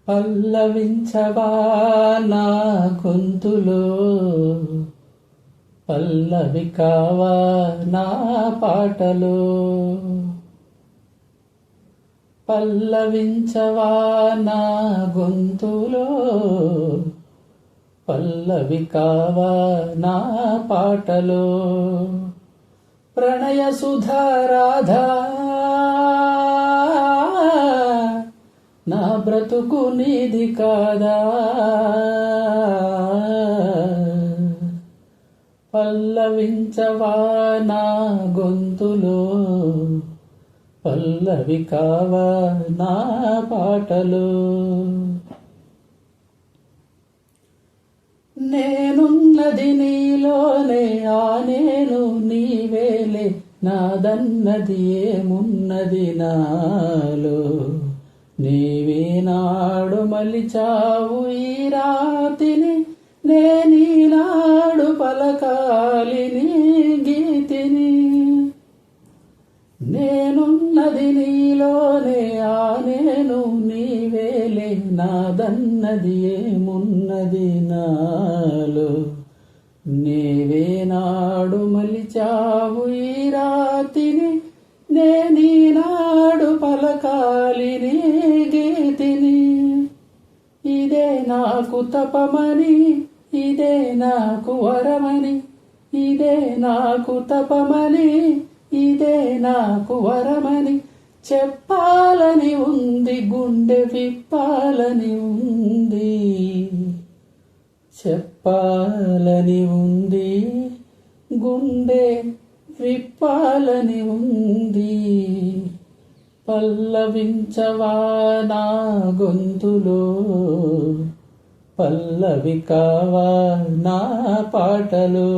పల్లవించవా నా గొంతులో, పల్లవి కావా నా పాటలో. పల్లవించవా నా గొంతులో, పల్లవి కావా నా పాటలో. ప్రణయ సుధారాధా నా బ్రతుకు నీది కాదా. పల్లవించవా నా గొంతులో, పల్లవి కావా నా పాటలో. నేనున్నది నీలోనే, ఆ నేను నీవేలే, నాదన్నది ఏమున్నది నాలో. నీవే నాడు మలిచావు ఈ రాతిని, నేనీనాడు పలకాలి నీ గీతిని. నేనున్నది నీలోనే, ఆ నేను నీవేలే, నాదన్నది ఏమున్నది నాలో. నీవే నాడు మలిచావు ఈ రాతిని, నేనీనాడు పలకాలి నీ గీతిని. ఇదే నాకు తపమని, ఇదే నాకు వరమని, ఇదే నాకు తపమని, ఇదే నాకు వరమని చెప్పాలని ఉంది, గుండె విప్పాలని ఉంది. చెప్పాలని ఉంది, గుండె విప్పాలని ఉంది. పల్లవించవా నా గొంతులో, పల్లవి కావా నా పాటలో.